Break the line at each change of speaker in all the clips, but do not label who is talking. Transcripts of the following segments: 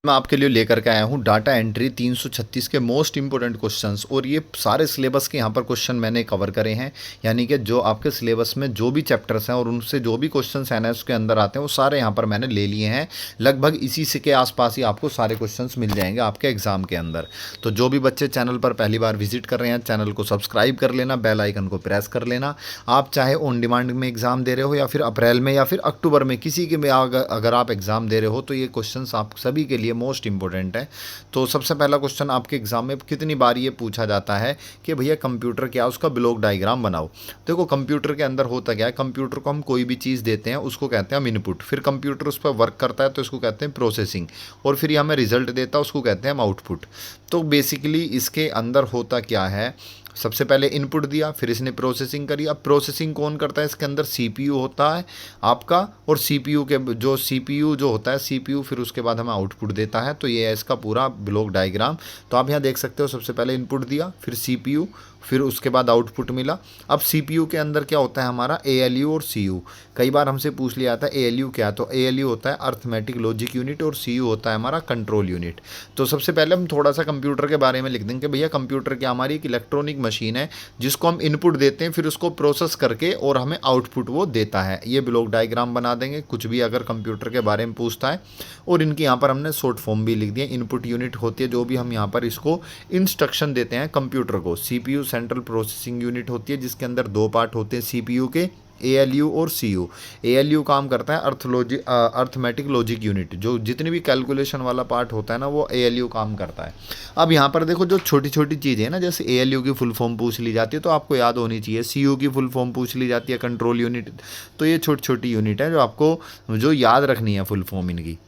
मैं आपके लिए लेकर के आया हूँ डाटा एंट्री 336 के मोस्ट इंपॉर्टेंट क्वेश्चंस, और ये सारे सिलेबस के यहाँ पर क्वेश्चन मैंने कवर करे हैं। यानी कि जो आपके सिलेबस में जो भी चैप्टर्स हैं और उनसे जो भी क्वेश्चंस एन एस के अंदर आते हैं वो सारे यहाँ पर मैंने ले लिए हैं। लगभग इसी से के आसपास ही आपको सारे क्वेश्चंस मिल जाएंगे आपके एग्जाम के अंदर। तो जो भी बच्चे चैनल पर पहली बार विजिट कर रहे हैं, चैनल को सब्सक्राइब कर लेना, बेल आइकन को प्रेस कर लेना। आप चाहे ऑन डिमांड में एग्ज़ाम दे रहे हो या फिर अप्रैल में या फिर अक्टूबर में किसी के में अगर आप एग्ज़ाम दे रहे हो तो ये क्वेश्चन आप सभी के लिए मोस्ट इंपॉर्टेंट है। तो सबसे पहला क्वेश्चन आपके एग्जाम में कितनी बार ये पूछा जाता है कि भैया कंप्यूटर क्या, उसका ब्लॉक डायग्राम बनाओ। देखो कंप्यूटर के अंदर होता क्या है, कंप्यूटर को हम कोई भी चीज़ देते हैं उसको कहते हैं हम इनपुट, फिर कंप्यूटर उस पर वर्क करता है तो इसको कहते हैं प्रोसेसिंग, और फिर ये हमें रिजल्ट देता है उसको कहते हैं हम आउटपुट। तो बेसिकली इसके अंदर होता क्या है, सबसे पहले इनपुट दिया, फिर इसने प्रोसेसिंग करी। अब प्रोसेसिंग कौन करता है, इसके अंदर सीपीयू होता है आपका, और सीपीयू के जो सीपीयू जो होता है सीपीयू फिर उसके बाद हमें आउटपुट देता है। तो ये है इसका पूरा ब्लॉक डायग्राम। तो आप यहाँ देख सकते हो, सबसे पहले इनपुट दिया, फिर सीपीयू, फिर उसके बाद आउटपुट मिला। अब सीपीयू के अंदर क्या होता है हमारा, एएलयू और सीयू। कई बार हमसे पूछ लिया था एएलयू क्या, तो एएलयू होता है अर्थमेटिक लॉजिक यूनिट और सीयू होता है हमारा कंट्रोल यूनिट। तो सबसे पहले हम थोड़ा सा कंप्यूटर के बारे में लिख देंगे। भैया कंप्यूटर क्या, हमारी एक इलेक्ट्रॉनिक मशीन है जिसको हम इनपुट देते हैं, फिर उसको प्रोसेस करके और हमें आउटपुट वो देता है। ये ब्लॉक डायग्राम बना देंगे कुछ भी अगर कंप्यूटर के बारे में पूछता है। और इनकी यहाँ पर हमने शॉर्ट फॉर्म भी लिख दिया। इनपुट यूनिट होती है जो भी हम यहाँ पर इसको इंस्ट्रक्शन देते हैं कंप्यूटर को। सीपीयू सेंट्रल प्रोसेसिंग यूनिट होती है जिसके अंदर दो पार्ट होते हैं सीपीयू के, एएलयू और सीयू। एएलयू काम करता है अर्थमेटिक लॉजिक यूनिट, जो जितनी भी कैलकुलेशन वाला पार्ट होता है ना वो एएलयू काम करता है। अब यहाँ पर देखो जो छोटी छोटी चीज़ें हैं ना, जैसे एएलयू की फुल फॉर्म पूछ ली जाती है तो आपको याद होनी चाहिए, सीयू की फुल फॉर्म पूछ ली जाती है कंट्रोल यूनिट। तो ये छोटी छोटी यूनिट है जो आपको जो याद रखनी है फुल फॉर्म इनकी।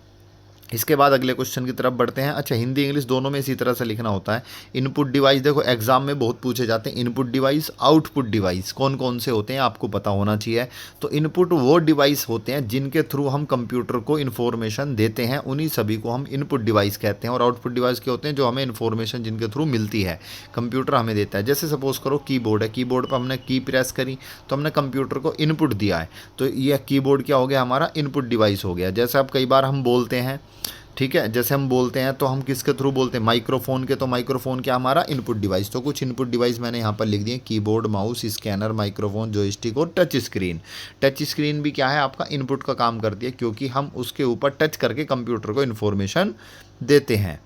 इसके बाद अगले क्वेश्चन की तरफ बढ़ते हैं। अच्छा, हिंदी इंग्लिश दोनों में इसी तरह से लिखना होता है। इनपुट डिवाइस देखो एग्जाम में बहुत पूछे जाते हैं। इनपुट डिवाइस, आउटपुट डिवाइस कौन कौन से होते हैं आपको पता होना चाहिए। तो इनपुट वो डिवाइस होते हैं जिनके थ्रू हम कंप्यूटर को इन्फॉर्मेशन देते हैं, उन्हीं सभी को हम इनपुट डिवाइस कहते हैं। और आउटपुट डिवाइस के होते हैं जो हमें इन्फॉर्मेशन जिनके थ्रू मिलती है, कंप्यूटर हमें देता है। जैसे सपोज करो कीबोर्ड है, कीबोर्ड पर हमने की प्रेस करी तो हमने कंप्यूटर को इनपुट दिया है, तो यह कीबोर्ड क्या हो गया, हमारा इनपुट डिवाइस हो गया। जैसे अब कई बार हम बोलते हैं, ठीक है, जैसे हम बोलते हैं तो हम किसके थ्रू बोलते हैं, माइक्रोफोन के, तो माइक्रोफोन क्या हमारा इनपुट डिवाइस। तो कुछ इनपुट डिवाइस मैंने यहाँ पर लिख दिए, keyboard, mouse, scanner, microphone, joystick और टच स्क्रीन। टच स्क्रीन भी क्या है आपका इनपुट का काम करती है, क्योंकि हम उसके ऊपर टच करके कंप्यूटर को इन्फॉर्मेशन देते हैं।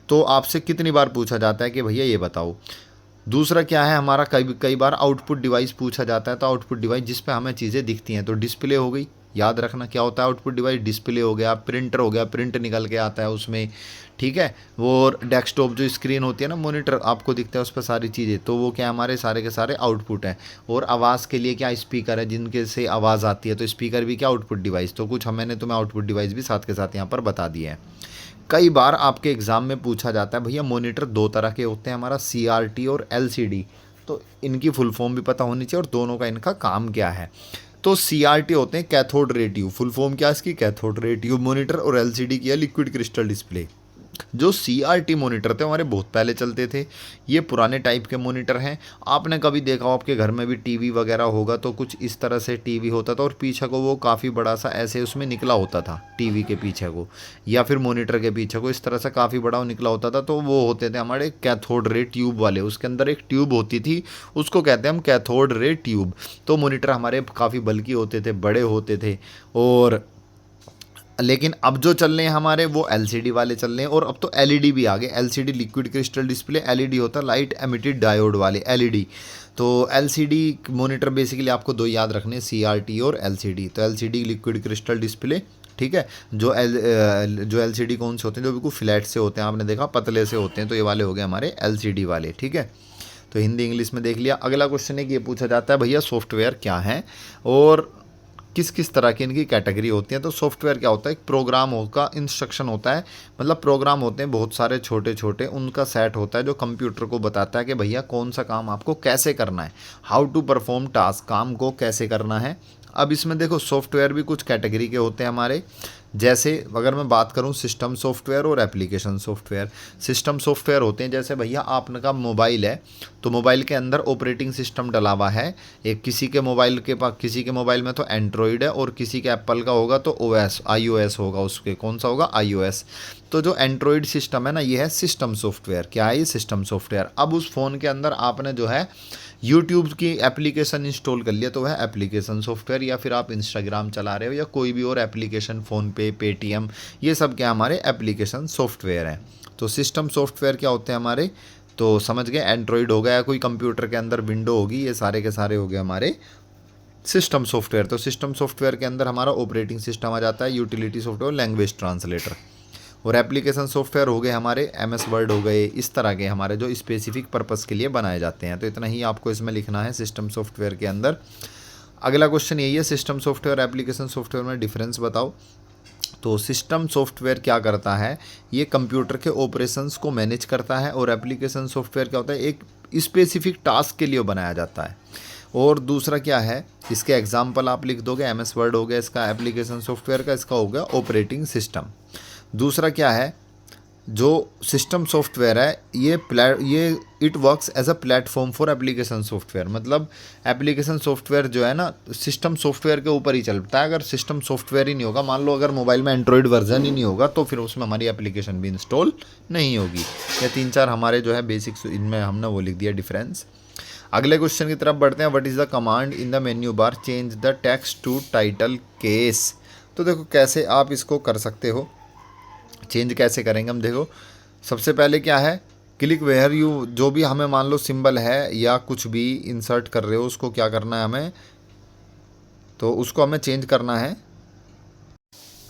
तो आपसे कितनी बार पूछा जाता है कि भैया ये बताओ। दूसरा क्या है हमारा, कई बार आउटपुट डिवाइस पूछा जाता है। तो आउटपुट डिवाइस जिस पे हमें चीज़ें दिखती हैं, तो डिस्प्ले हो गई, याद रखना क्या होता है आउटपुट डिवाइस, डिस्प्ले हो गया, प्रिंटर हो गया, प्रिंट निकल के आता है उसमें, ठीक है। और डेस्कटॉप जो स्क्रीन होती है ना, मॉनिटर आपको दिखता है उस पर सारी चीज़ें, तो वो क्या हमारे सारे के सारे आउटपुट हैं। और आवाज़ के लिए क्या, स्पीकर है जिनके से आवाज़ आती है, तो स्पीकर भी क्या आउटपुट डिवाइस। तो कुछ मैंने तुम्हें आउटपुट डिवाइस भी साथ के साथ यहाँ पर बता दिए हैं। कई बार आपके एग्ज़ाम में पूछा जाता है भैया मॉनिटर दो तरह के होते हैं हमारा, सीआरटी और एलसीडी। तो इनकी फुल फॉर्म भी पता होनी चाहिए और दोनों का इनका काम क्या है। तो सीआरटी होते हैं cathode ray tube, full form क्या है इसकी, कैथोड रे ट्यूब मॉनिटर। और एलसीडी की है लिक्विड क्रिस्टल डिस्प्ले। जो सीआरटी मॉनिटर थे हमारे बहुत पहले चलते थे, ये पुराने टाइप के मॉनिटर हैं। आपने कभी देखा हो आपके घर में भी टीवी वगैरह होगा तो कुछ इस तरह से टीवी होता था और पीछे को वो काफ़ी बड़ा सा ऐसे उसमें निकला होता था, टीवी के पीछे को या फिर मॉनिटर के पीछे को इस तरह से काफ़ी बड़ा निकला होता था। तो वो होते थे हमारे कैथोड रे ट्यूब वाले, उसके अंदर एक ट्यूब होती थी, उसको कहते हैं हम कैथोड रे ट्यूब। तो मॉनिटर हमारे काफ़ी बल्कि होते थे, बड़े होते थे। और लेकिन अब जो चल रहे हैं हमारे वो एलसीडी वाले चल रहे हैं। और अब तो एलईडी भी आ गए, LCD liquid crystal display, LED होता है लाइट एमिटेड डायोड वाले एलईडी। तो एलसीडी मॉनिटर बेसिकली आपको दो याद रखने, सीआरटी और एलसीडी। तो एलसीडी लिक्विड क्रिस्टल डिस्प्ले, ठीक है। जो एलसीडी कौन से होते हैं, जो बिल्कुल फ्लैट से होते हैं, आपने देखा पतले से होते हैं, तो ये वाले हो गए हमारे एलसीडी वाले, ठीक है। तो हिंदी इंग्लिश में देख लिया। अगला क्वेश्चन है कि ये पूछा जाता है भैया सॉफ्टवेयर क्या है और किस किस तरह की इनकी कैटेगरी होती है। तो सॉफ्टवेयर क्या होता है, एक प्रोग्राम होगा, इंस्ट्रक्शन होता है, मतलब प्रोग्राम होते हैं बहुत सारे छोटे छोटे, उनका सेट होता है जो कंप्यूटर को बताता है कि भैया कौन सा काम आपको कैसे करना है, हाउ टू परफॉर्म टास्क, काम को कैसे करना है। अब इसमें देखो सॉफ्टवेयर भी कुछ कैटेगरी के होते हैं हमारे, जैसे अगर मैं बात करूं सिस्टम सॉफ्टवेयर और एप्लीकेशन सॉफ्टवेयर। सिस्टम सॉफ्टवेयर होते हैं जैसे भैया आपका मोबाइल है, तो मोबाइल के अंदर ऑपरेटिंग सिस्टम डला हुआ है। एक किसी के मोबाइल के पास, किसी के मोबाइल में तो एंड्रॉयड है और किसी के एप्पल का होगा तो ओएस आईओएस होगा, उसके कौन सा होगा, आईओएस। तो जो एंड्रॉयड सिस्टम है ना, ये है सिस्टम सॉफ्टवेयर। क्या है ये? System software. अब उस फ़ोन के अंदर आपने जो है यूट्यूब की एप्लीकेशन इंस्टॉल कर लिया तो वह एप्लीकेशन सॉफ्टवेयर, या फिर आप इंस्टाग्राम चला रहे हो या कोई भी और एप्लीकेशन, फ़ोनपे, पेटीएम, ये सब क्या हमारे एप्लीकेशन सॉफ्टवेयर हैं। तो सिस्टम सॉफ्टवेयर क्या होते हैं हमारे? तो समझ गए, एंड्रॉयड हो गया या कोई कंप्यूटर के अंदर विंडो होगी, ये सारे के सारे हो गए हमारे सिस्टम सॉफ्टवेयर। तो सिस्टम सॉफ्टवेयर के अंदर हमारा ऑपरेटिंग सिस्टम आ जाता है, यूटिलिटी सॉफ्टवेयर, लैंग्वेज ट्रांसलेटर। और एप्लीकेशन सॉफ्टवेयर हो गए हमारे एमएस वर्ड हो गए, इस तरह के हमारे जो स्पेसिफिक पर्पस के लिए बनाए जाते हैं। तो इतना ही आपको इसमें लिखना है सिस्टम सॉफ्टवेयर के अंदर। अगला क्वेश्चन यही है, सिस्टम सॉफ्टवेयर एप्लीकेशन सॉफ्टवेयर में डिफरेंस बताओ। तो सिस्टम सॉफ्टवेयर क्या करता है? ये कंप्यूटर के ऑपरेशंस को मैनेज करता है, और एप्लीकेशन सॉफ्टवेयर क्या होता है? एक स्पेसिफिक टास्क के लिए बनाया जाता है। और दूसरा क्या है, इसके एग्जाम्पल आप लिख दोगे, एमएस वर्ड हो गया इसका एप्लीकेशन सॉफ्टवेयर का, इसका हो गया ऑपरेटिंग सिस्टम। दूसरा क्या है, जो सिस्टम सॉफ्टवेयर है ये it works as a platform for application software. मतलब एप्लीकेशन सॉफ्टवेयर जो है ना, सिस्टम सॉफ्टवेयर के ऊपर ही चलता है। अगर सिस्टम सॉफ्टवेयर ही नहीं होगा, मान लो अगर मोबाइल में एंड्रॉयड वर्जन ही नहीं होगा, तो फिर उसमें हमारी एप्लीकेशन भी इंस्टॉल नहीं होगी। ये 3-4 हमारे जो है बेसिक्स, इनमें हमने वो लिख दिया डिफरेंस। अगले क्वेश्चन की तरफ बढ़ते हैं। What is the command in the menu bar change the text to title case. तो देखो कैसे आप इसको कर सकते हो, चेंज कैसे करेंगे हम। देखो सबसे पहले क्या है, क्लिक वेयर यू, जो भी हमें मान लो सिंबल है या कुछ भी इंसर्ट कर रहे हो, उसको क्या करना है हमें, तो उसको हमें चेंज करना है।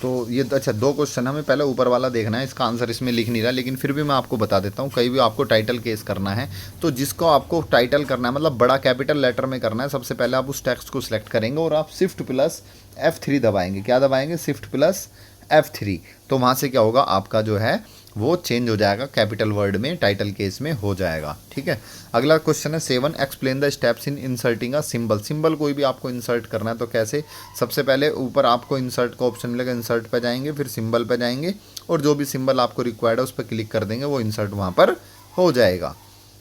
तो ये अच्छा 2 क्वेश्चन हमें पहले ऊपर वाला देखना है, इसका आंसर इसमें लिख नहीं रहा, लेकिन फिर भी मैं आपको बता देता हूँ। कहीं भी आपको टाइटल केस करना है, तो जिसको आपको टाइटल करना है, मतलब बड़ा कैपिटल लेटर में करना है, सबसे पहले आप उस टेक्स्ट को सिलेक्ट करेंगे और आप शिफ्ट प्लस F3 दबाएंगे। क्या दबाएंगे? Shift plus F3। तो वहाँ से क्या होगा, आपका जो है वो चेंज हो जाएगा, कैपिटल वर्ड में टाइटल केस में हो जाएगा। ठीक है। अगला क्वेश्चन है 7, explain the steps in inserting a symbol. Symbol कोई भी आपको इंसर्ट करना है तो कैसे? सबसे पहले ऊपर आपको इंसर्ट का ऑप्शन मिलेगा, इंसर्ट पे जाएंगे, फिर सिंबल पे जाएंगे, और जो भी सिंबल आपको रिक्वायर्ड है उस पर क्लिक कर देंगे, वो इंसर्ट वहाँ पर हो जाएगा।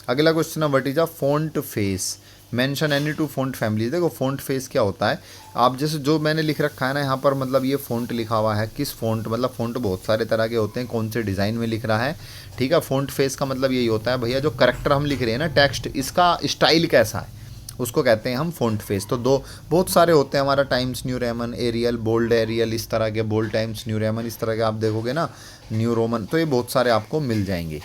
अगला क्वेश्चन है what is a font face, mention any two font family. देखो फॉन्ट फेस क्या होता है, आप जैसे जो मैंने लिख रखा है ना यहाँ पर, मतलब ये फॉन्ट लिखा हुआ है, किस फॉन्ट, मतलब फॉन्ट बहुत सारे तरह के होते हैं, कौन से डिज़ाइन में लिख रहा है। ठीक है। फॉन्ट फेस का मतलब यही होता है भैया, जो करेक्टर हम लिख रहे हैं ना, टेक्स्ट, इसका स्टाइल कैसा है, उसको कहते हैं हम फॉन्ट फेस। तो बहुत सारे होते हैं हमारा, Times New Roman, Arial, bold Arial, इस तरह के, बोल्ड टाइम्स न्यू रोमन, इस तरह के आप देखोगे ना, न्यू रोमन, तो ये बहुत सारे आपको मिल जाएंगे।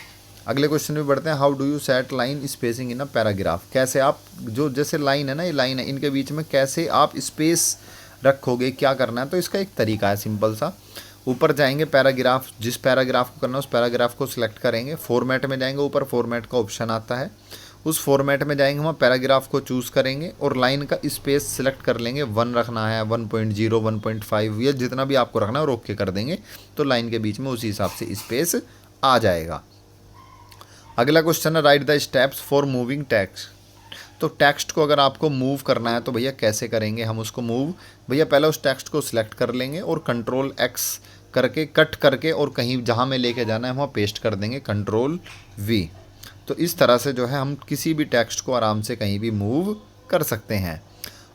अगले क्वेश्चन में बढ़ते हैं, how do you set line spacing in a paragraph. कैसे आप जो जैसे लाइन है ना, ये लाइन है, इनके बीच में कैसे आप स्पेस रखोगे, क्या करना है। तो इसका एक तरीका है सिंपल सा, ऊपर जाएंगे, पैराग्राफ, जिस पैराग्राफ को करना है उस पैराग्राफ को सिलेक्ट करेंगे, फॉर्मेट में जाएंगे, ऊपर फॉर्मेट का ऑप्शन आता है, उस फॉर्मेट में जाएंगे, हम पैराग्राफ को चूज़ करेंगे और लाइन का स्पेस सिलेक्ट कर लेंगे। 1 रखना है, 1.0, 1.5, या जितना भी आपको रखना है रोक के कर देंगे, तो लाइन के बीच में उसी हिसाब से स्पेस आ जाएगा। अगला क्वेश्चन है right the steps for moving text. तो टेक्स्ट को अगर आपको मूव करना है तो भैया कैसे करेंगे हम उसको मूव। भैया पहले उस टेक्स्ट को सिलेक्ट कर लेंगे और कंट्रोल X करके कट करके, और कहीं जहाँ में लेके जाना है वहाँ पेस्ट कर देंगे, कंट्रोल V। तो इस तरह से जो है हम किसी भी टेक्स्ट को आराम से कहीं भी मूव कर सकते हैं।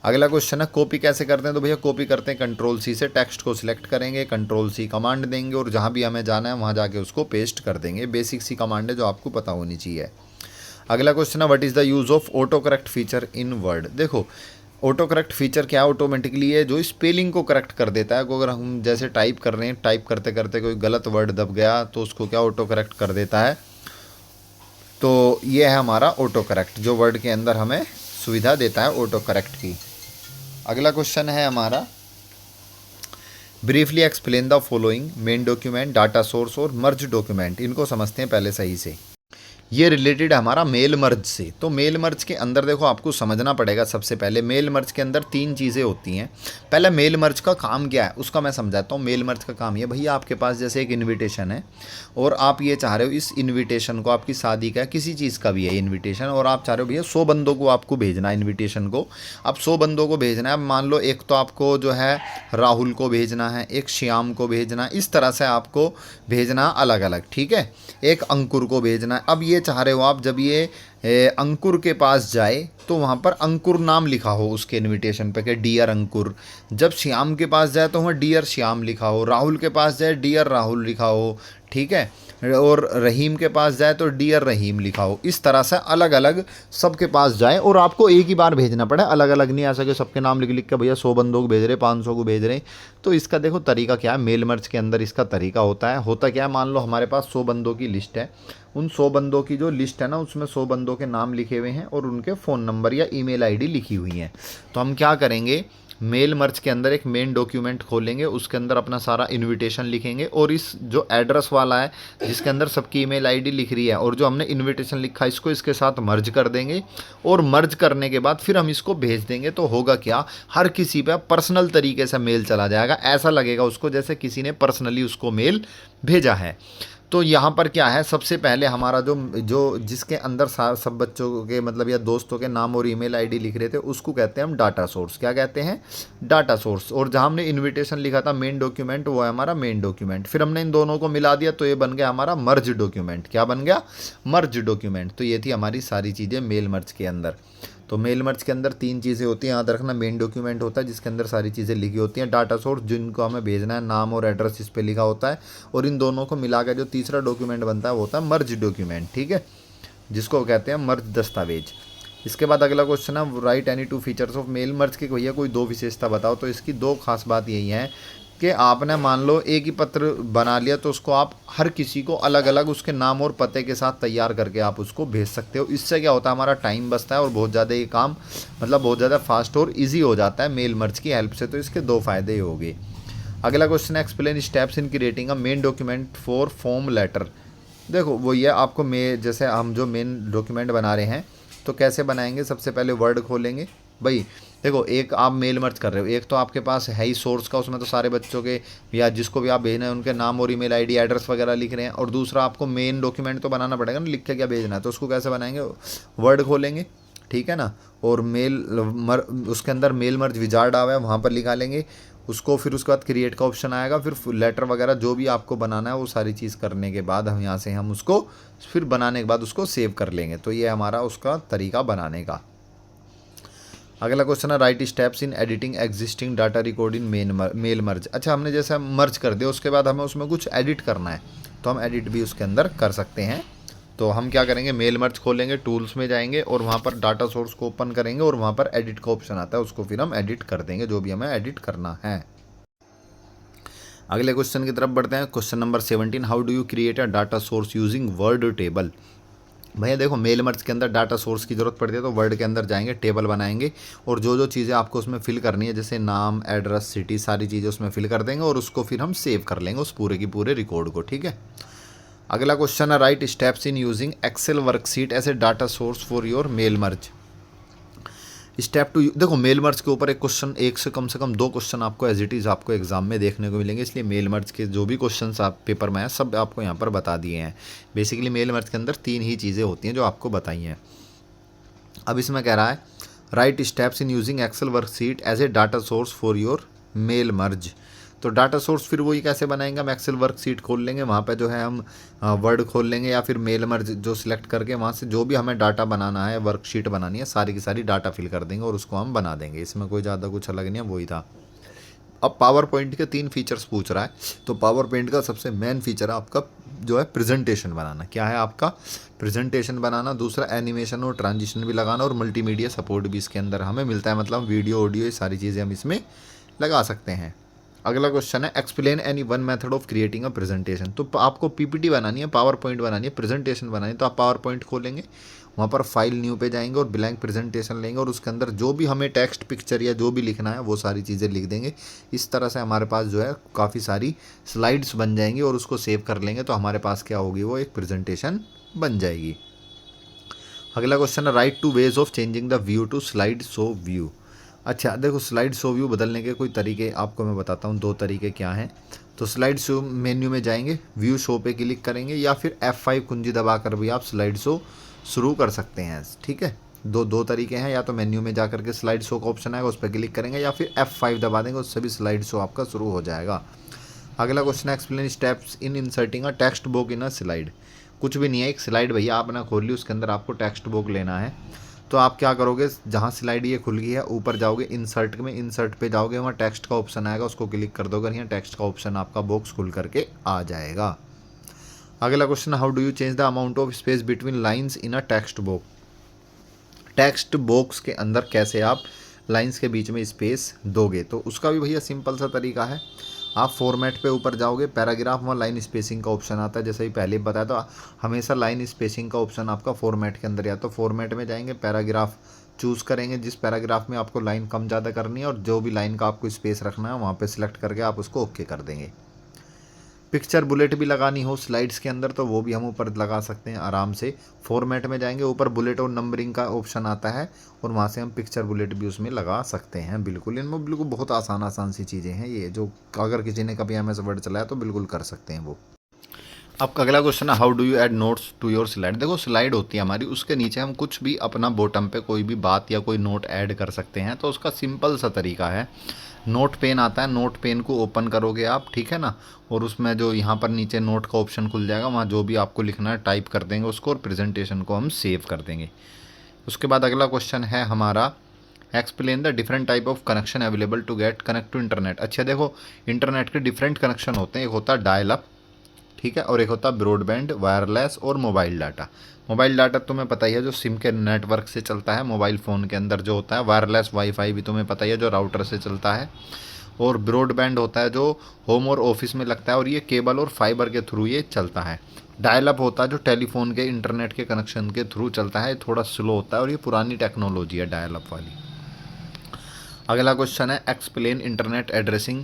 अगला क्वेश्चन है कॉपी कैसे करते हैं। तो भैया कॉपी करते हैं कंट्रोल C से, टेक्स्ट को सिलेक्ट करेंगे, कंट्रोल C कमांड देंगे, और जहाँ भी हमें जाना है वहाँ जाके उसको पेस्ट कर देंगे। बेसिक सी कमांड है जो आपको पता होनी चाहिए। अगला क्वेश्चन है what is the use of auto correct feature in word. देखो ऑटो करेक्ट फीचर क्या है, ऑटोमेटिकली है जो स्पेलिंग को करेक्ट कर देता है। अगर हम जैसे टाइप कर रहे हैं, टाइप करते करते कोई गलत वर्ड दब गया तो उसको क्या ऑटो करेक्ट कर देता है। तो ये है हमारा ऑटो करेक्ट, जो वर्ड के अंदर हमें सुविधा देता है ऑटो करेक्ट की। अगला क्वेश्चन है हमारा briefly explain the following, main document, data source और मर्ज डॉक्यूमेंट। इनको समझते हैं पहले सही से। ये रिलेटेड है हमारा मेल मर्ज से। तो मेल मर्ज के अंदर देखो आपको समझना पड़ेगा, सबसे पहले मेल मर्ज के अंदर तीन चीज़ें होती हैं। पहले मेल मर्ज का काम क्या है उसका मैं समझाता हूँ। मेल मर्ज का काम ये, भैया आपके पास जैसे एक इनविटेशन है और आप ये चाह रहे हो इस इनविटेशन को, आपकी शादी का किसी चीज़ का भी है इनविटेशन, और आप चाह रहे हो भैया 100 बंदों को आपको भेजना है इनविटेशन को। अब 100 बंदों को भेजना है, अब मान लो एक तो आपको जो है राहुल को भेजना है, एक श्याम को भेजना है, इस तरह से आपको भेजना अलग अलग, ठीक है। एक अंकुर को भेजना है। अब ये चाह रहे हो आप जब ये अंकुर के पास जाए तो वहाँ पर अंकुर नाम लिखा हो उसके इनविटेशन पे कि डियर अंकुर। जब श्याम के पास जाए तो वहाँ डियर श्याम लिखा हो, राहुल के पास जाए डियर राहुल लिखा हो, ठीक है, और रहीम के पास जाए तो डियर रहीम लिखा हो। इस तरह से अलग अलग सबके पास जाए और आपको एक ही बार भेजना पड़े, अलग अलग नहीं आ सके सबके नाम लिख लिख के भैया 100 बंदों को भेज रहे, 500 को भेज रहे। तो इसका देखो तरीका क्या है, मेल मर्ज के अंदर इसका तरीका होता क्या है, मान लो हमारे पास 100 बंदों की लिस्ट है, उन 100 बंदों की जो लिस्ट है ना उसमें 100 बंदों के नाम लिखे हुए हैं और उनके फ़ोन नंबर या ईमेल आईडी लिखी हुई हैं। तो हम क्या करेंगे, मेल मर्ज के अंदर एक मेन डॉक्यूमेंट खोलेंगे, उसके अंदर अपना सारा इनविटेशन लिखेंगे और इस जो एड्रेस वाला है जिसके अंदर सबकी ईमेल आईडी लिख रही है और जो हमने इनविटेशन लिखा है इसको इसके साथ मर्ज कर देंगे। और मर्ज करने के बाद फिर हम इसको भेज देंगे। तो होगा क्या, हर किसी पे पर्सनल तरीके से मेल चला जाएगा, ऐसा लगेगा उसको जैसे किसी ने पर्सनली उसको मेल भेजा है। तो यहाँ पर क्या है, सबसे पहले हमारा जो जो जिसके अंदर सब बच्चों के मतलब या दोस्तों के नाम और ईमेल आईडी लिख रहे थे उसको कहते हैं हम डाटा सोर्स। क्या कहते हैं, डाटा सोर्स। और जहाँ हमने इनविटेशन लिखा था मेन डॉक्यूमेंट, वो है हमारा मेन डॉक्यूमेंट। फिर हमने इन दोनों को मिला दिया तो ये बन गया हमारा मर्ज डॉक्यूमेंट। क्या बन गया, मर्ज डॉक्यूमेंट। तो ये थी हमारी सारी चीज़ें मेल मर्ज के अंदर। तो मेल मर्ज के अंदर तीन चीज़ें होती हैं, याद रखना। मेन डॉक्यूमेंट होता है जिसके अंदर सारी चीज़ें लिखी होती हैं, डाटा सोर्स जिनको हमें भेजना है, नाम और एड्रेस इस पे लिखा होता है, और इन दोनों को मिलाकर जो तीसरा डॉक्यूमेंट बनता है वो होता है मर्ज डॉक्यूमेंट, ठीक है, जिसको कहते हैं मर्ज दस्तावेज। इसके बाद अगला क्वेश्चन है, write any two features of mail merge के, भैया कोई दो विशेषता बताओ। तो इसकी दो खास बात यही है कि आपने मान लो एक ही पत्र बना लिया तो उसको आप हर किसी को अलग अलग उसके नाम और पते के साथ तैयार करके आप उसको भेज सकते हो। इससे क्या होता है, हमारा टाइम बचता है और बहुत ज़्यादा ये काम मतलब बहुत ज़्यादा फास्ट और इजी हो जाता है मेल मर्ज की हेल्प से। तो इसके दो फायदे ही हो गए। अगला क्वेश्चन है, explain steps in creating a main document for form letter. देखो वो ये आपको जैसे हम जो मेन डॉक्यूमेंट बना रहे हैं तो कैसे बनाएंगे, सबसे पहले वर्ड खोलेंगे। भाई देखो, एक आप मेल मर्ज कर रहे हो, एक तो आपके पास है ही सोर्स का, उसमें तो सारे बच्चों के या जिसको भी आप भेजना है उनके नाम और ईमेल आईडी एड्रेस वगैरह लिख रहे हैं, और दूसरा आपको मेन डॉक्यूमेंट तो बनाना पड़ेगा ना, लिख के क्या भेजना है। तो उसको कैसे बनाएंगे, वर्ड खोलेंगे, ठीक है ना, और उसके अंदर मेल मर्ज विजार्ड आवा है वहाँ पर लिखा लेंगे उसको। फिर उसके बाद क्रिएट का ऑप्शन आएगा, फिर लेटर वगैरह जो भी आपको बनाना है वो सारी चीज़ करने के बाद हम यहाँ से हम उसको फिर बनाने के बाद उसको सेव कर लेंगे। तो ये हमारा उसका तरीका बनाने का। अगला क्वेश्चन है, write steps in editing existing data record in mail merge. अच्छा, हमने जैसे मर्ज कर दिया उसके बाद हमें उसमें कुछ एडिट करना है तो हम एडिट भी उसके अंदर कर सकते हैं। तो हम क्या करेंगे, मेल मर्ज खोलेंगे, टूल्स में जाएंगे और वहाँ पर डाटा सोर्स को ओपन करेंगे और वहाँ पर एडिट का ऑप्शन आता है, उसको फिर हम एडिट कर देंगे जो भी हमें एडिट करना है। अगले क्वेश्चन की तरफ बढ़ते हैं। Question number 17, how do you create a data source using word table. भैया देखो, मेल मर्ज के अंदर डाटा सोर्स की ज़रूरत पड़ती है तो वर्ड के अंदर जाएंगे, टेबल बनाएंगे और जो जो चीज़ें आपको उसमें फिल करनी है जैसे नाम, एड्रेस, सिटी, सारी चीज़ें उसमें फिल कर देंगे और उसको फिर हम सेव कर लेंगे उस पूरे की पूरे रिकॉर्ड को, ठीक है। अगला क्वेश्चन है, write steps in using Excel worksheet as a data source for your mail merge. Step two, देखो मेल मर्ज के ऊपर एक क्वेश्चन, एक से कम दो क्वेश्चन आपको एज इट इज़ आपको एग्जाम में देखने को मिलेंगे, इसलिए मेल मर्ज के जो भी क्वेश्चन आप पेपर में हैं सब आपको यहाँ पर बता दिए हैं। बेसिकली मेल मर्ज के अंदर तीन ही चीज़ें होती हैं जो आपको बताई हैं। अब इसमें कह रहा है, write steps in using Excel worksheet as a data source for your mail merge. तो डाटा सोर्स फिर वही कैसे बनाएंगे, हम एक्सेल वर्कशीट खोल लेंगे, वहाँ पे जो है हम वर्ड खोल लेंगे या फिर मेल मर्ज जो सिलेक्ट करके वहाँ से जो भी हमें डाटा बनाना है, वर्कशीट बनानी है, सारी की सारी डाटा फिल कर देंगे और उसको हम बना देंगे। इसमें कोई ज़्यादा कुछ अलग नहीं है, वही था। अब पावर पॉइंट के 3 फीचर्स पूछ रहा है, तो पावर पॉइंट का सबसे मेन फीचर है आपका जो है प्रेजेंटेशन बनाना। क्या है आपका, प्रेजेंटेशन बनाना। दूसरा एनिमेशन और ट्रांजिशन भी लगाना और मल्टीमीडिया सपोर्ट भी इसके अंदर हमें मिलता है, मतलब वीडियो ऑडियो ये सारी चीज़ें हम इसमें लगा सकते हैं। अगला क्वेश्चन है, explain any one method of creating a presentation. तो आपको पीपीटी बनानी है, पावर पॉइंट बनानी है, प्रेजेंटेशन बनानी है, तो आप पावर पॉइंट खोलेंगे, वहाँ पर फाइल न्यू पे जाएंगे और ब्लैंक प्रेजेंटेशन लेंगे और उसके अंदर जो भी हमें टेक्स्ट, पिक्चर या जो भी लिखना है वो सारी चीज़ें लिख देंगे। इस तरह से हमारे पास जो है काफ़ी सारी स्लाइड्स बन जाएंगी और उसको सेव कर लेंगे तो हमारे पास क्या होगी, वो एक प्रेजेंटेशन बन जाएगी। अगला क्वेश्चन है write two ways of changing the view to slide show view. अच्छा देखो, स्लाइड शो व्यू बदलने के कोई तरीके आपको मैं बताता हूँ। दो तरीके क्या हैं। तो स्लाइड शो मेन्यू में जाएंगे, व्यू शो पे क्लिक करेंगे, या फिर F5 कुंजी दबाकर भी आप स्लाइड शो शुरू कर सकते हैं। ठीक है, दो तरीके हैं। या तो मेन्यू में जाकर के स्लाइड शो का ऑप्शन आएगा, उस पर क्लिक करेंगे, या फिर F5 दबा देंगे, उससे भी स्लाइड शो आपका शुरू हो जाएगा। अगला क्वेश्चन है explain steps in inserting a text book in a slide. कुछ भी नहीं है, एक स्लाइड भैया आपने खोल ली, उसके अंदर आपको टेक्स्ट बुक लेना है। तो आप क्या करोगे, जहाँ स्लाइड ये खुल गई है ऊपर जाओगे इंसर्ट में, इंसर्ट पे जाओगे, वहाँ टेक्स्ट का ऑप्शन आएगा, उसको क्लिक कर दोगे, यहाँ टेक्स्ट का ऑप्शन आपका बॉक्स खुल करके आ जाएगा। अगला question, how do you change the amount of space between lines in a text book. Text box के अंदर कैसे आप लाइन्स के बीच में स्पेस दोगे, तो उसका भी भैया सिंपल सा तरीका है। आप फॉर्मेट पे ऊपर जाओगे, पैराग्राफ में लाइन स्पेसिंग का ऑप्शन आता है, जैसे ही पहले बताया। तो हमेशा लाइन स्पेसिंग का ऑप्शन आपका फॉर्मेट के अंदर, या तो फॉर्मेट में जाएंगे, पैराग्राफ चूज़ करेंगे, जिस पैराग्राफ में आपको लाइन कम ज़्यादा करनी है और जो भी लाइन का आपको स्पेस रखना है वहाँ पे सिलेक्ट करके आप उसको ओके कर देंगे। पिक्चर बुलेट भी लगानी हो स्लाइड्स के अंदर तो वो भी हम ऊपर लगा सकते हैं आराम से। फॉर्मेट में जाएंगे, ऊपर बुलेट और नंबरिंग का ऑप्शन आता है, और वहाँ से हम पिक्चर बुलेट भी उसमें लगा सकते हैं। बिल्कुल, इनमें बिल्कुल बहुत आसान आसान सी चीज़ें हैं ये, जो अगर किसी ने कभी MS वर्ड चलाया तो बिल्कुल कर सकते हैं वो। अब अगला क्वेश्चन है how do you add notes to your slide. देखो स्लाइड होती है हमारी, उसके नीचे हम कुछ भी अपना बॉटम पे कोई भी बात या कोई नोट ऐड कर सकते हैं। तो उसका सिंपल सा तरीका है, नोट पेन आता है, नोट पेन को ओपन करोगे आप, ठीक है ना, और उसमें जो यहाँ पर नीचे नोट का ऑप्शन खुल जाएगा, वहाँ जो भी आपको लिखना है टाइप कर देंगे उसको, और प्रेजेंटेशन को हम सेव कर देंगे। उसके बाद अगला क्वेश्चन है हमारा explain the different type of connection available to get connect to internet. अच्छा देखो, इंटरनेट के डिफरेंट कनेक्शन होते हैं, एक होता है डायल अप, ठीक है, और एक होता है ब्रॉडबैंड, वायरलेस और मोबाइल डाटा। मोबाइल डाटा तुम्हें पता ही है, जो सिम के नेटवर्क से चलता है मोबाइल फ़ोन के अंदर जो होता है। वायरलेस वाईफाई भी तुम्हें पता ही है, जो राउटर से चलता है। और ब्रॉडबैंड होता है जो होम और ऑफिस में लगता है, और ये केबल और फाइबर के थ्रू ये चलता है। डायल अप होता है जो टेलीफोन के इंटरनेट के कनेक्शन के थ्रू चलता है, थोड़ा स्लो होता है, और ये पुरानी टेक्नोलॉजी है डायल अप वाली। अगला क्वेश्चन है explain internet addressing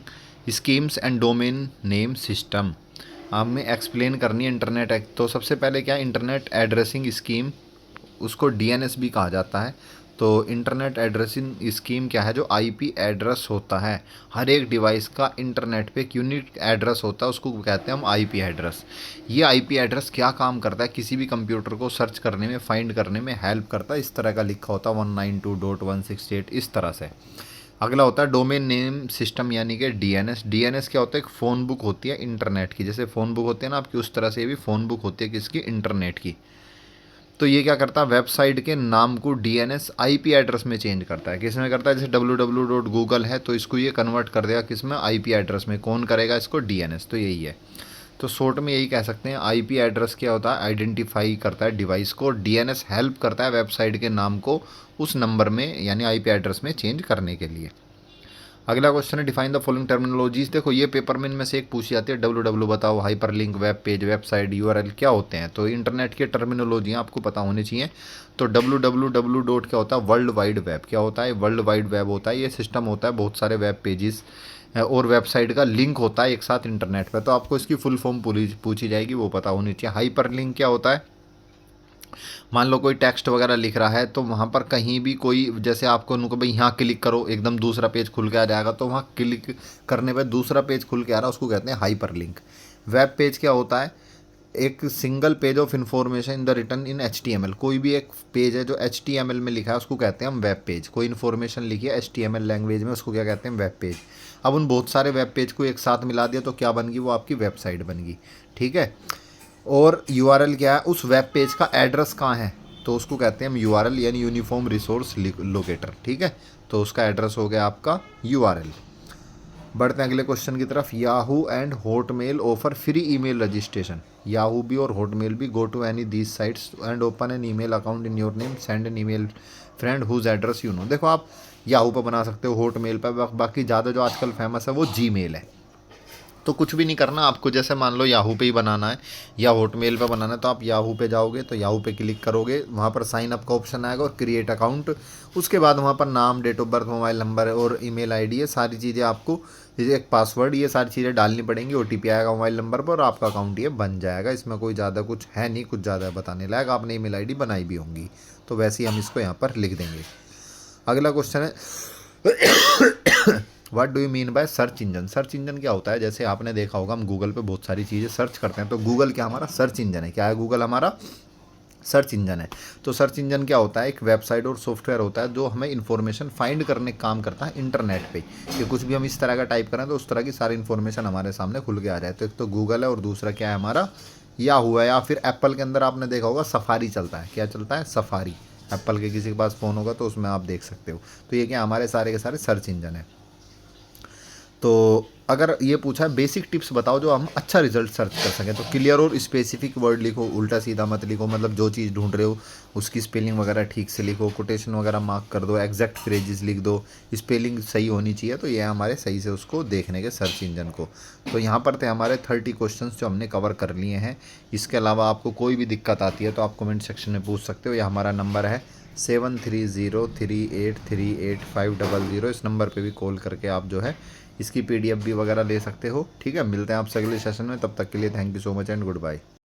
schemes and domain name system. हमें एक्सप्लेन करनी है इंटरनेट तो सबसे पहले क्या, इंटरनेट एड्रेसिंग स्कीम, उसको DNS भी कहा जाता है। तो इंटरनेट एड्रेसिंग स्कीम क्या है, जो IP एड्रेस होता है, हर एक डिवाइस का इंटरनेट पे एक यूनिक एड्रेस होता है, उसको कहते हैं हम IP एड्रेस। ये IP एड्रेस क्या काम करता है, किसी भी कंप्यूटर को सर्च करने में, फाइंड करने में हेल्प करता है। इस तरह का लिखा होता है 192.168 इस तरह से। अगला होता है डोमेन नेम सिस्टम यानी कि DNS क्या होता है, एक फ़ोन बुक होती है इंटरनेट की, जैसे फ़ोन बुक होती है ना आपकी, उस तरह से ये भी फ़ोन बुक होती है किसकी, इंटरनेट की। तो ये क्या करता है, वेबसाइट के नाम को DNS IP एड्रेस में चेंज करता है। किस में करता है, जैसे www.google है तो इसको ये कन्वर्ट कर देगा किस में, IP एड्रेस में। कौन करेगा इसको, DNS। तो यही है, तो शॉर्ट में यही कह सकते हैं। IP एड्रेस क्या होता है, आइडेंटिफाई करता है डिवाइस को, DNS हेल्प करता है वेबसाइट के नाम को उस नंबर में यानी IP एड्रेस में चेंज करने के लिए। अगला क्वेश्चन है डिफाइन द फॉलोइंग टर्मिनोलॉजीज। देखो ये पेपर में इनमें से एक पूछी जाती है, www बताओ, hyper link, web page, website, URL क्या होते हैं। तो इंटरनेट की टर्मिनोलॉजी आपको पता होनी चाहिए। तो www डॉट क्या होता है, वर्ल्ड वाइड वेब। क्या होता है, वर्ल्ड वाइड वेब होता है, ये सिस्टम होता है बहुत सारे वेब पेजेस और वेबसाइट का लिंक होता है एक साथ इंटरनेट पर। तो आपको इसकी फुल फॉर्म पूछी जाएगी, वो पता होनी चाहिए। हाइपर लिंक क्या होता है, मान लो कोई टेक्स्ट वगैरह लिख रहा है तो वहाँ पर कहीं भी कोई, जैसे आपको उनको भाई यहाँ क्लिक करो एकदम दूसरा पेज खुल के आ जाएगा, तो वहाँ क्लिक करने पर दूसरा पेज खुल के आ रहा है, उसको कहते हैं हाइपर लिंक। वेब पेज क्या होता है, एक single page of information in the written इन HTML। कोई भी एक पेज है जो HTML में लिखा है उसको कहते हैं हम वेब पेज। कोई इन्फॉर्मेशन लिखी है HTML लैंग्वेज में, उसको क्या कहते हैं, वेब पेज। अब उन बहुत सारे वेब पेज को एक साथ मिला दिया तो क्या बन गई, वो आपकी वेबसाइट बन गई, ठीक है। और URL क्या है, उस वेब पेज का एड्रेस कहाँ है, तो उसको कहते हैं हम URL यानी यूनिफॉर्म रिसोर्स लोकेटर, ठीक है। तो उसका एड्रेस हो गया आपका URL। बढ़ते हैं अगले क्वेश्चन की तरफ। Yahoo and Hotmail offer free email registration. Yahoo भी और हॉटमेल भी, go to any these sites and open an email account in your name, send an email friend whose address you know. देखो आप Yahoo पर बना सकते हो, Hotmail पर, बाकी ज़्यादा जो आजकल फेमस है वो Gmail है। तो कुछ भी नहीं करना आपको, जैसे मान लो याहू पे ही बनाना है या हॉटमेल पे बनाना है, तो आप याहू पे जाओगे, तो याहू पे क्लिक करोगे, वहाँ पर साइन अप का ऑप्शन आएगा और क्रिएट अकाउंट। उसके बाद वहाँ पर नाम, date of birth, mobile number और ईमेल आईडी है, सारी चीज़ें आपको ये एक पासवर्ड, ये सारी चीज़ें डालनी पड़ेंगी, ओटीपी आएगा मोबाइल नंबर पर और आपका अकाउंट ये बन जाएगा। इसमें कोई ज़्यादा कुछ है नहीं, कुछ ज़्यादा बताने लायक। आपने ईमेल आईडी बनाई भी होंगी, तो वैसे ही हम इसको यहाँ पर लिख देंगे। अगला क्वेश्चन है what do you mean by search engine. Search engine क्या होता है? जैसे आपने देखा होगा हम गूगल पे बहुत सारी चीज़ें सर्च करते हैं, तो गूगल क्या हमारा सर्च इंजन है। क्या है गूगल? हमारा सर्च इंजन है। तो सर्च इंजन क्या होता है? एक वेबसाइट और सॉफ्टवेयर होता है जो हमें इन्फॉर्मेशन फाइंड करने का काम करता है इंटरनेट पे, कि कुछ भी हम इस तरह का टाइप करें तो उस तरह की सारी इन्फॉर्मेशन हमारे सामने खुल के आ जाए। तो एक तो गूगल है और दूसरा क्या है हमारा याहू है, या फिर एप्पल के अंदर आपने देखा होगा सफारी चलता है। क्या चलता है? सफारी। एप्पल के किसी के पास फ़ोन होगा तो उसमें आप देख सकते हो। तो ये क्या हमारे सारे के सारे सर्च इंजन है। तो अगर ये पूछा है बेसिक टिप्स बताओ जो हम अच्छा रिजल्ट सर्च कर सकें, तो क्लियर और स्पेसिफिक वर्ड लिखो, उल्टा सीधा मत लिखो। मतलब जो चीज़ ढूंढ रहे हो उसकी स्पेलिंग वगैरह ठीक से लिखो, कोटेशन वगैरह मार्क कर दो, एग्जैक्ट फ्रेजेस लिख दो, स्पेलिंग सही होनी चाहिए। तो ये हमारे सही से उसको देखने के सर्च इंजन को। तो यहाँ पर थे हमारे 30 क्वेश्चन जो हमने कवर कर लिए हैं। इसके अलावा आपको कोई भी दिक्कत आती है तो आप कमेंट सेक्शन में पूछ सकते हो, या हमारा नंबर है 7303838500। इस नंबर पे भी कॉल करके आप जो है इसकी PDF भी वगैरह ले सकते हो। ठीक है, मिलते हैं आपसे अगले सेशन में, तब तक के लिए thank you so much and good bye.